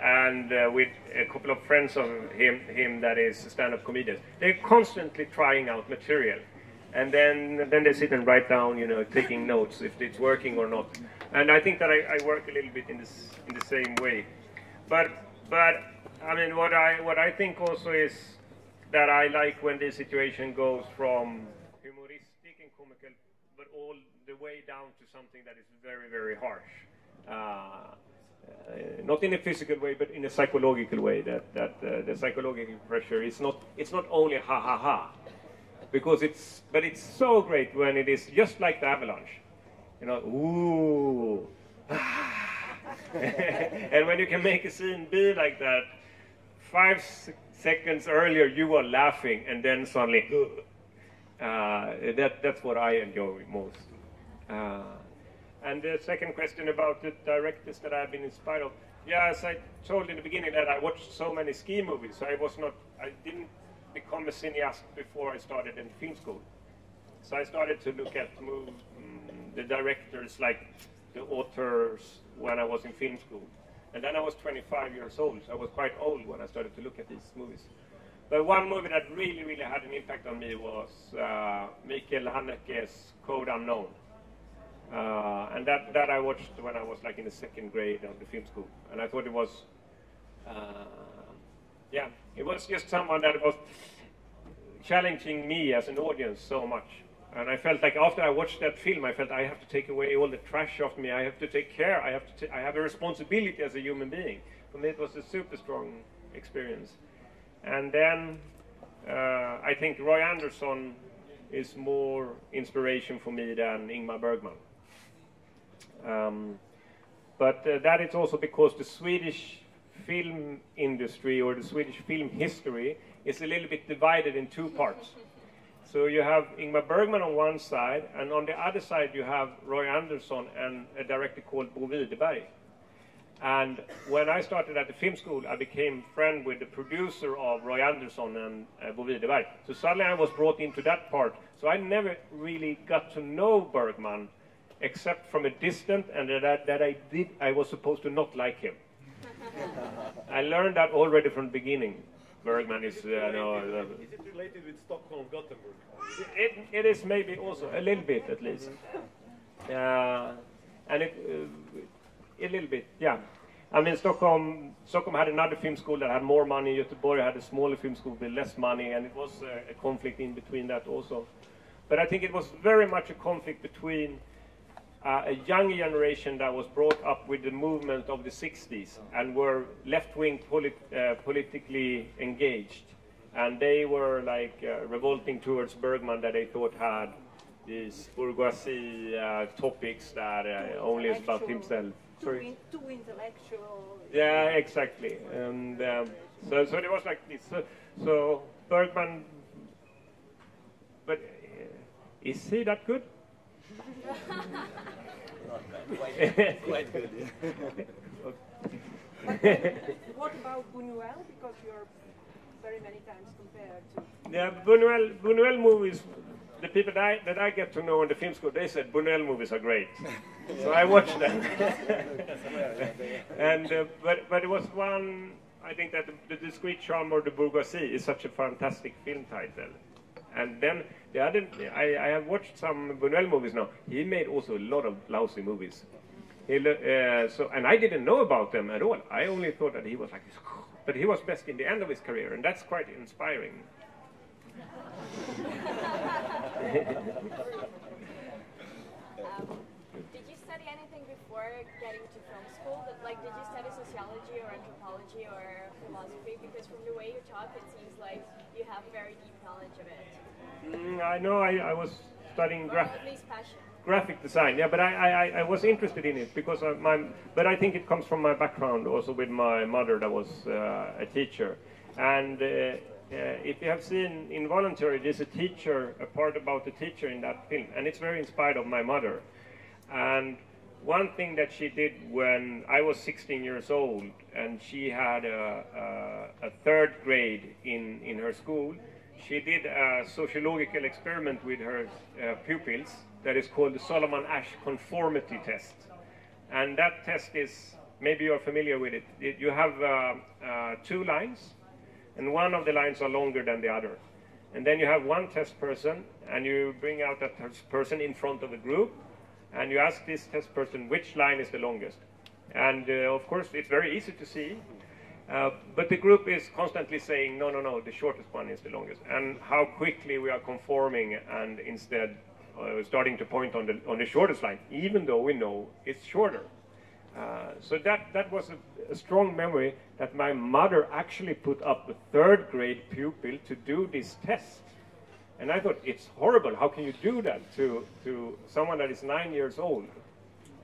and with a couple of friends of him that is stand-up comedians. They're constantly trying out material, and then they sit and write down, you know, taking notes if it's working or not. And I think that I work a little bit in the same way. But I mean, what I think also is that I like when the situation goes from humoristic and comical, but all the way down to something that is very, very harsh. Not in a physical way, but in a psychological way. That the psychological pressure is not. It's not only ha ha ha, because it's so great when it is just like the avalanche. You know, ooh. And when you can make a scene be like that, 5 seconds earlier you were laughing, and then suddenly, that's what I enjoy most. And the second question about the directors that I've been inspired of. Yeah, as I told in the beginning that I watched so many ski movies, so I didn't become a cineast before I started in film school. So I started to look at the directors, like the authors, when I was in film school. And then I was 25 years old, so I was quite old when I started to look at these movies. But one movie that really, really had an impact on me was Mikael Haneke's Code Unknown. And that I watched when I was like in the second grade of the film school. And I thought it was, it was just someone that was challenging me as an audience so much. And I felt like after I watched that film, I felt I have to take away all the trash off me. I have to take care. I have a responsibility as a human being. For me, it was a super strong experience. And then I think Roy Andersson is more inspiration for me than Ingmar Bergman. But that is also because the Swedish film industry or the Swedish film history is a little bit divided in two parts. So you have Ingmar Bergman on one side, and on the other side you have Roy Andersson and a director called Bo Widerberg. And when I started at the film school, I became friend with the producer of Roy Andersson and Bo Widerberg. So suddenly I was brought into that part. So I never really got to know Bergman, except from a distance, and I was supposed to not like him. I learned that already from the beginning. Bergman is, Is it related with Stockholm, Gothenburg? it is maybe also a little bit at least, and a little bit, yeah. I mean, Stockholm had another film school that had more money. Göteborg had a smaller film school with less money, and it was a conflict in between that also. But I think it was very much a conflict between a young generation that was brought up with the movement of the 60s and were left-wing politically engaged. And they were like revolting towards Bergman that they thought had these bourgeoisie topics that only is about himself. Sorry. Too intellectual. Yeah, exactly. And so it was like this. So Bergman, but is he that good? Quite good. What about Buñuel? Because you're very many times compared to. Yeah, Buñuel movies. The people that I get to know in the film school, they said Buñuel movies are great, so I watched them. And but it was one. I think that the Discreet Charm or the Bourgeoisie is such a fantastic film title. And then the other, I have watched some Buñuel movies now. He made also a lot of lousy movies. And I didn't know about them at all. I only thought that he was like this, but he was best in the end of his career, and that's quite inspiring. Did you study anything before getting to film school? Like, did you study sociology or anthropology or philosophy? Because from the way you talk, it seems like you have very deep knowledge of it. I know I was studying Or at least passion. graphic design, yeah, but I was interested in it because but I think it comes from my background also with my mother that was a teacher. And if you have seen Involuntary, there's a part about the teacher in that film, and it's very inspired of my mother. And one thing that she did when I was 16 years old, and she had a third grade in her school, she did a sociological experiment with her pupils that is called the Solomon Asch conformity test. And that test is, maybe you're familiar with it, you have 2 lines, and one of the lines are longer than the other. And then you have one test person, and you bring out that test person in front of the group, and you ask this test person which line is the longest. And of course, it's very easy to see, but the group is constantly saying, no, the shortest one is the longest. And how quickly we are conforming and instead starting to point on the shortest line, even though we know it's shorter. So that was a strong memory that my mother actually put up a third grade pupil to do this test. And I thought, it's horrible. How can you do that to someone that is 9 years old?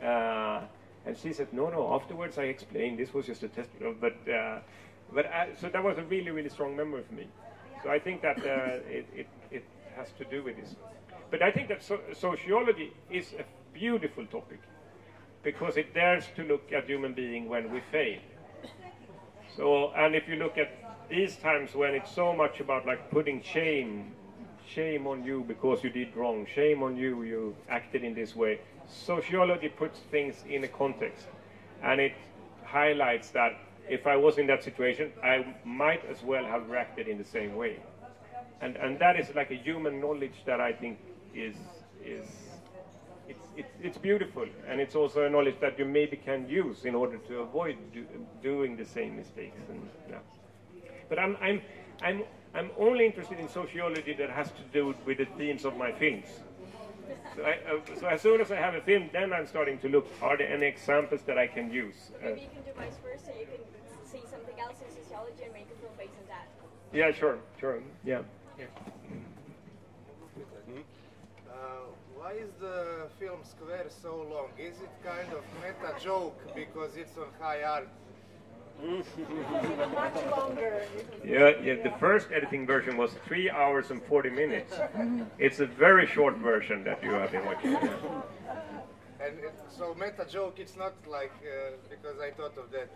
And she said, no. Afterwards, I explained this was just a test. So that was a really, really strong memory for me. So I think that it has to do with this. But I think that sociology is a beautiful topic because it dares to look at human being when we fail. So, and if you look at these times when it's so much about like putting shame on you because you did wrong, shame on you, you acted in this way. Sociology puts things in a context, and it highlights that if I was in that situation, I might as well have reacted in the same way. And that is like a human knowledge that I think it's beautiful, and it's also a knowledge that you maybe can use in order to avoid doing the same mistakes. And yeah. But I'm only interested in sociology that has to do with the themes of my films. So as soon as I have a film, then I'm starting to look, are there any examples that I can use? Maybe you can do vice versa, you can see something else in sociology and make a film based on that. Yeah, sure, yeah. Why is the film Square so long? Is it kind of meta joke because it's on high art? Even much longer. Yeah, the first editing version was 3 hours and 40 minutes. It's a very short version that you have been watching. And so meta joke, it's not like, because I thought of that.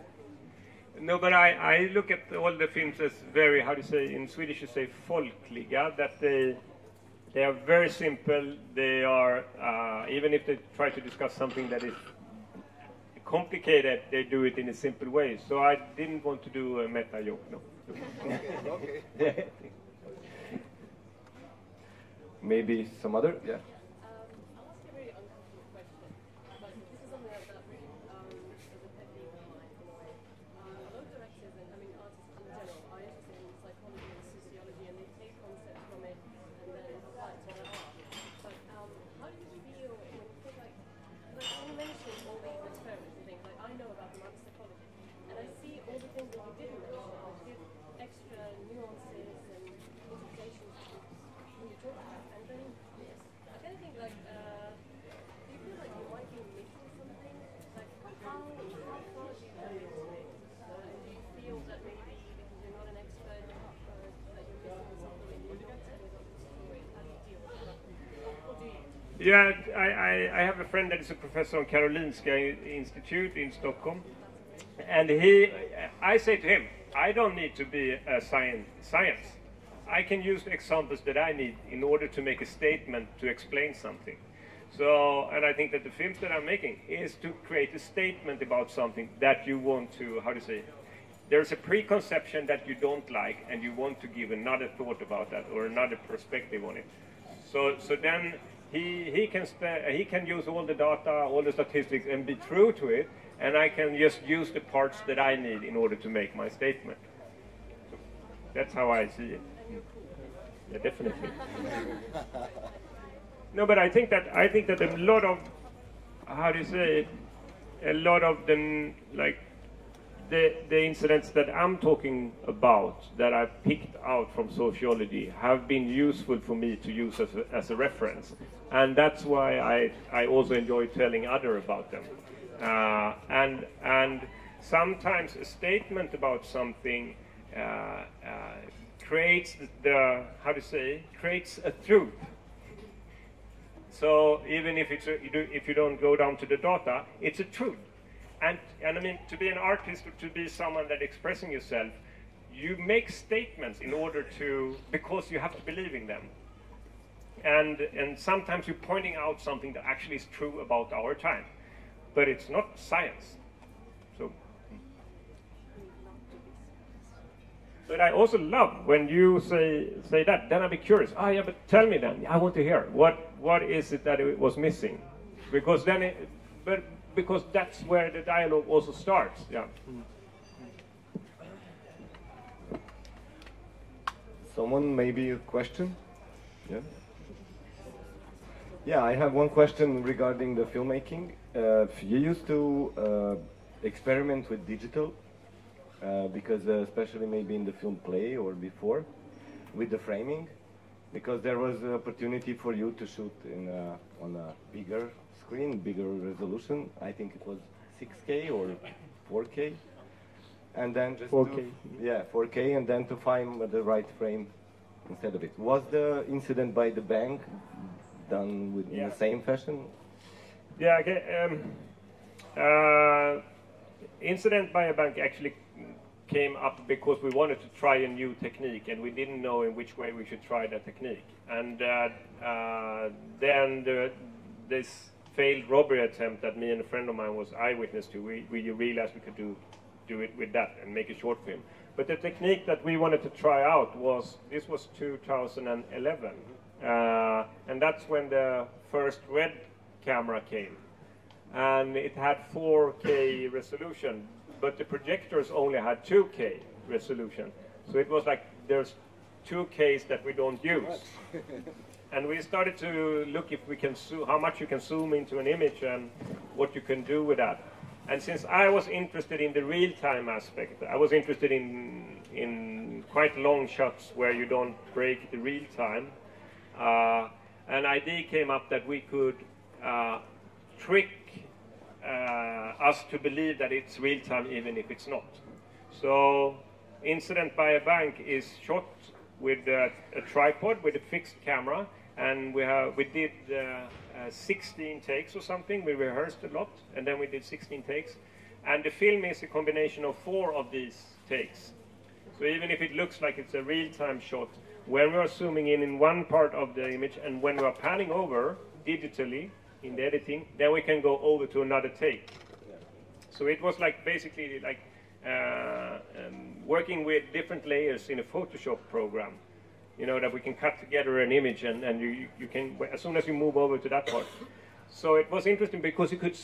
No, but I look at all the films as very, how do you say, in Swedish you say folkliga, that they are very simple. They are, even if they try to discuss something that is complicated, they do it in a simple way. So I didn't want to do a meta joke, no. Okay. Maybe some other? Yeah. I'll ask a really uncomfortable question, but this is something that really is a pet peeve of mine in a way. A lot of directors and artists in general are interested in psychology and sociology, and they take concepts from it and then apply it to their art. But how do you feel when you think like you mentioned all these experiments and things, like I know about them, I'm a psychologist, and I see all the things that you didn't mention, like you give extra nuances and interpretations when you talk about it, and then I kind of think like, do you feel like you might be missing something? Like how far do you go into it? And do you feel that maybe because you're not an expert, that you're missing something and you're not telling us the story? How do you deal with that? Or do you? Yeah, I have a friend that is a professor on Karolinska Institute in Stockholm, and I say to him, I don't need to be a science. I can use the examples that I need in order to make a statement to explain something. So, and I think that the films that I'm making is to create a statement about something that you want to, how to say, there's a preconception that you don't like, and you want to give another thought about that or another perspective on it. So then he can use all the data, all the statistics, and be true to it, and I can just use the parts that I need in order to make my statement. So that's how I see it. Yeah, definitely. No, but I think that a lot of, how do you say it, a lot of the like the incidents that I'm talking about that I picked out from sociology have been useful for me to use as a reference, and that's why I also enjoy telling others about them. And sometimes a statement about something creates creates a truth. So even if if you don't go down to the data, it's a truth. And I mean, to be an artist or to be someone that expressing yourself, you make statements in order to, because you have to believe in them. And sometimes you're pointing out something that actually is true about our time, but it's not science. So, but I also love when you say that. Then I'll be curious. Oh yeah, but tell me then. I want to hear what is it that it was missing, because then because that's where the dialogue also starts. Yeah. Someone, maybe a question? Yeah. Yeah, I have one question regarding the filmmaking. You used to experiment with digital, because especially maybe in the film play or before, with the framing, because there was an opportunity for you to shoot on a bigger screen, bigger resolution. I think it was 6K or 4K, and then just 4K. 4K, and then to find the right frame instead of it. Was the incident by the bank done in the same fashion? Yeah. Okay. Incident by a bank actually came up because we wanted to try a new technique, and we didn't know in which way we should try that technique. And then this failed robbery attempt that me and a friend of mine was eyewitness to, we realized we could do it with that and make a short film. But the technique that we wanted to try out was 2011, and that's when the first red camera came, and it had 4K resolution, but the projectors only had 2K resolution. So it was like there's 2Ks that we don't use. And we started to look if we can how much you can zoom into an image and what you can do with that. And since I was interested in the real-time aspect, I was interested in quite long shots where you don't break the real time. An idea came up that we could trick us to believe that it's real time even if it's not. So Incident by a Bank is shot with a tripod with a fixed camera, and we did 16 takes or something. We rehearsed a lot, and then we did 16 takes. And the film is a combination of 4 of these takes. So even if it looks like it's a real-time shot, when we are zooming in one part of the image, and when we are panning over digitally in the editing, then we can go over to another take. So it was like basically like working with different layers in a Photoshop program, you know, that we can cut together an image and you can, as soon as you move over to that part. So it was interesting because you could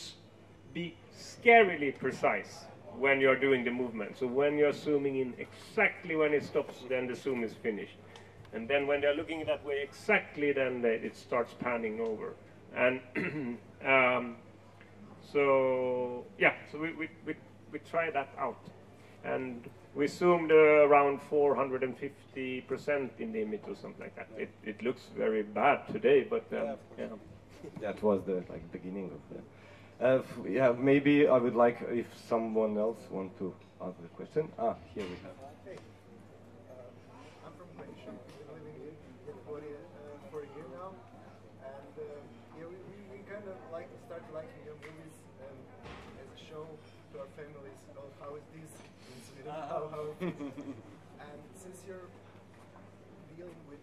be scarily precise when you're doing the movement. So when you're zooming in exactly when it stops, then the zoom is finished. And then when they're looking that way exactly, then it starts panning over. And so we tried that out. And we zoomed around 450% in the image or something like that. It looks very bad today, but yeah. That was the beginning of the. Yeah, maybe I would like if someone else want to ask the question. Here we have. Hey, I'm from Croatia. Been living in Cambodia for a year now, and yeah, we kind of start liking your movies as a show to our families. Oh, how is this in Sweden? How and since you're dealing with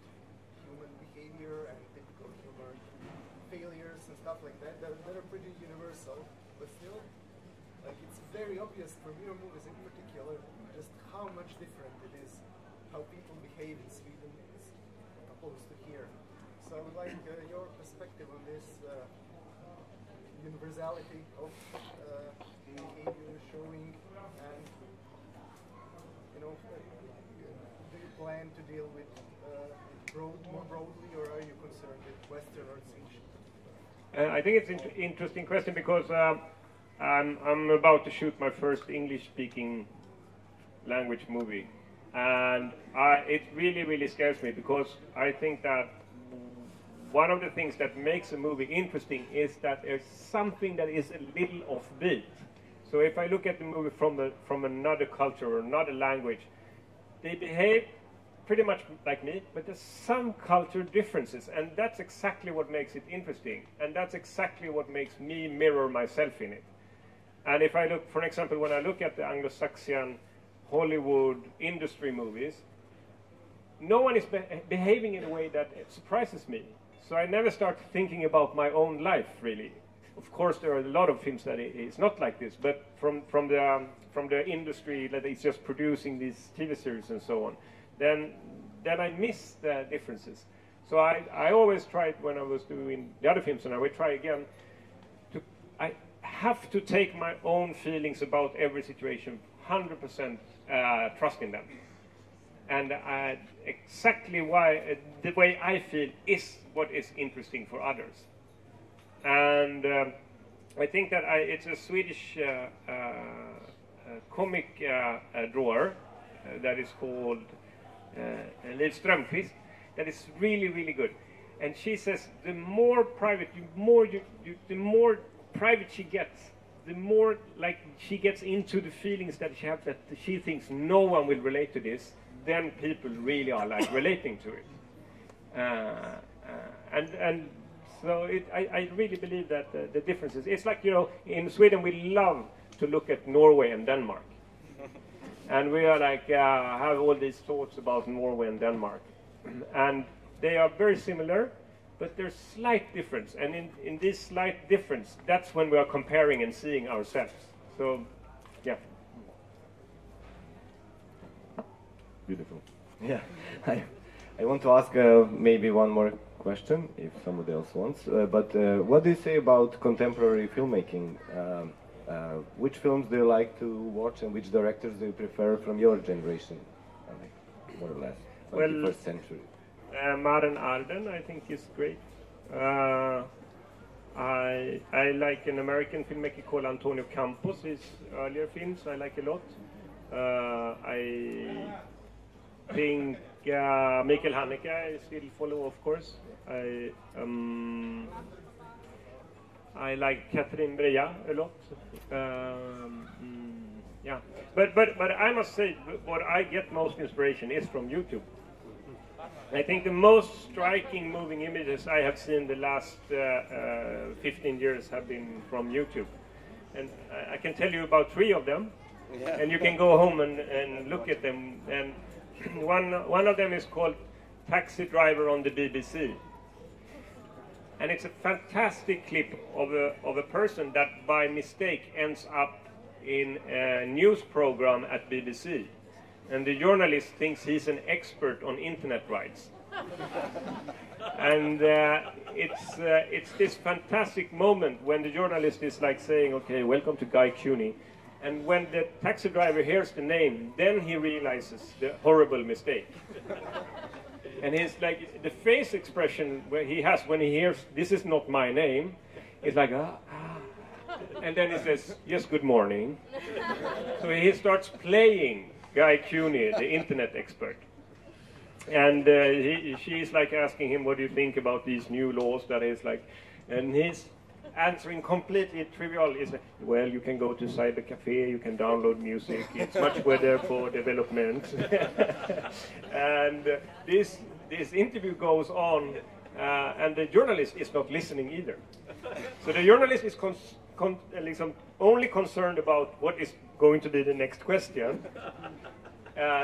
human behavior and typical human failures and stuff like that, that are pretty universal, but still, like, it's very obvious from your movies in particular just how much different it is how people behave in Sweden as opposed to here. So I would like your perspective on this universality of behavior showing, and you know, do you plan to deal with more broadly, or are you concerned with Western or English? I think it's an interesting question because I'm about to shoot my first English-speaking language movie, and it really scares me because I think that one of the things that makes a movie interesting is that there's something that is a little offbeat. So if I look at the movie from another culture or another language, they behave pretty much like me, but there's some culture differences, and that's exactly what makes it interesting, and that's exactly what makes me mirror myself in it. And if I look, for example, when I look at the Anglo-Saxon Hollywood industry movies, no one is behaving in a way that surprises me. So I never start thinking about my own life, really. Of course, there are a lot of films that it's not like this, but from the industry that is just producing these TV series and so on, then I miss the differences. So I always tried when I was doing the other films, and I will try again, I have to take my own feelings about every situation 100% trust in them. And exactly why the way I feel is what is interesting for others. And I think that it's a Swedish comic drawer that is called Liv Strömquist, that is really good. And she says the more private, the more private she gets, the more like she gets into the feelings that she has, that she thinks no one will relate to this, then people really are like relating to it. And so I really believe that the differences, it's like, you know, in Sweden we love to look at Norway and Denmark. And we are like, have all these thoughts about Norway and Denmark. And they are very similar, but there's slight difference. And in this slight difference, that's when we are comparing and seeing ourselves. So, yeah. Beautiful. Yeah. I want to ask maybe one more question, if somebody else wants. But what do you say about contemporary filmmaking? Which films do you like to watch, and which directors do you prefer from your generation, more or less, 21st century? Maren Arden, I think, is great. I like an American filmmaker called Antonio Campos. His earlier films I like a lot. I think Michael Haneke I still follow, of course. I like Catherine Breillat a lot. Yeah, but I must say, what I get most inspiration is from YouTube. I think the most striking moving images I have seen the last 15 years have been from YouTube. And I can tell you about 3 of them, yeah. And you can go home and look at them. And one of them is called Taxi Driver on the BBC. And it's a fantastic clip of a person that by mistake ends up in a news program at BBC, and the journalist thinks he's an expert on internet rights. And it's this fantastic moment when the journalist is like saying, okay, welcome to Guy Cuny. And when the taxi driver hears the name, then he realizes the horrible mistake. And his like the face expression where he has when he hears this is not my name, is like and then he says, yes, good morning. So he starts playing Guy Cuny, the internet expert. And she's like asking him, what do you think about these new laws that is like, and he's answering completely trivial. Is well, you can go to cyber cafe, you can download music, it's much better for development. And this interview goes on, and the journalist is not listening either. So the journalist is only concerned about what is going to be the next question.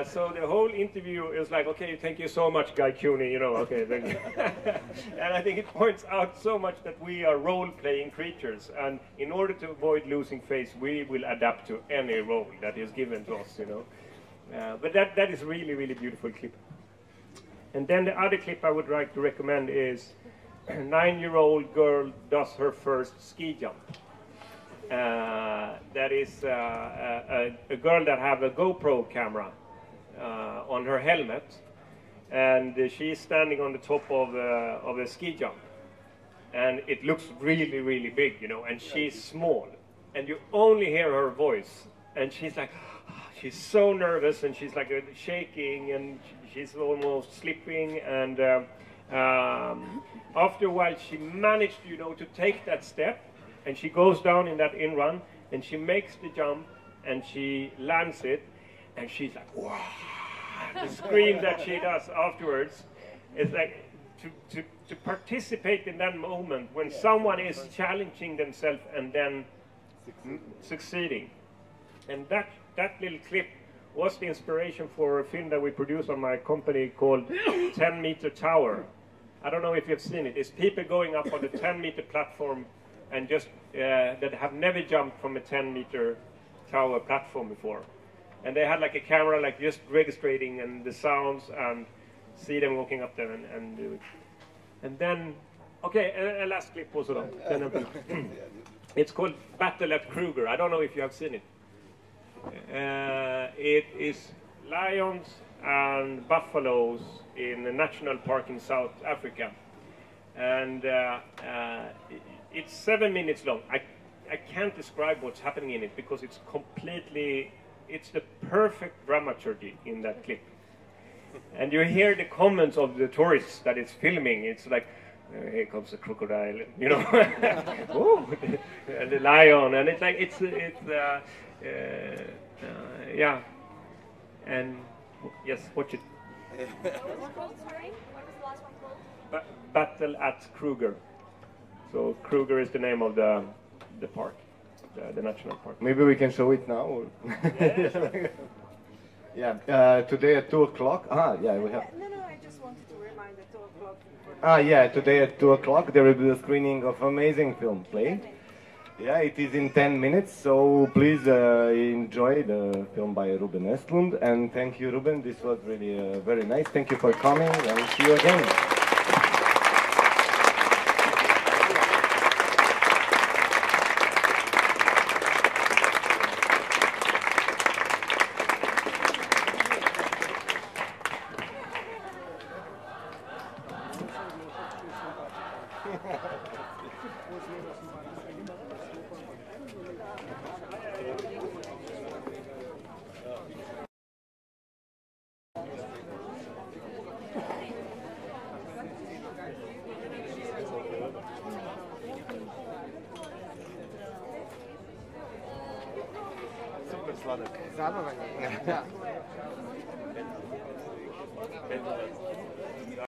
So the whole interview is like, okay, thank you so much, Guy Cuny, you know, okay, thank you. And I think it points out so much that we are role-playing creatures, and in order to avoid losing face, we will adapt to any role that is given to us, you know. But that is really, really beautiful clip. And then the other clip I would like to recommend is a 9-year-old girl does her first ski jump. That is a girl that have a GoPro camera on her helmet, and she's standing on the top of a ski jump, and it looks really, really big, you know, and she's small, and you only hear her voice, and she's like, she's so nervous, and she's like shaking, and she's almost slipping, and after a while she managed, you know, to take that step. And she goes down in that in-run, and she makes the jump, and she lands it, and she's like, wow! The scream that she does afterwards is like to participate in that moment when someone is challenging themselves and then succeeding. And that little clip was the inspiration for a film that we produced on my company called 10-Meter Tower. I don't know if you've seen it. It's people going up on the 10-meter platform and just that have never jumped from a 10-meter tower platform before. And they had like a camera like just registering and the sounds and see them walking up there and do it. And then, okay, a last clip also. It's called Battle at Kruger. I don't know if you have seen it. It is lions and buffaloes in a national park in South Africa. And it's 7 minutes long. I can't describe what's happening in it because it's the perfect dramaturgy in that clip. And you hear the comments of the tourists that it's filming. It's like, here comes the crocodile, you know, and the lion, and it's like, yeah. And yes, watch it. What was called, sorry? What was the last one called? Battle at Kruger. So Kruger is the name of the park, the national park. Maybe we can show it now. Or yeah. Today at 2 o'clock. Yeah, we have. No, I just wanted to remind at 2 o'clock. Yeah, today at 2 o'clock there will be a screening of amazing film Play. Yeah, it is in 10 minutes, so please enjoy the film by Ruben Öslund. And thank you, Ruben. This was really very nice. Thank you for coming, and see you again. Zabavan je. Da.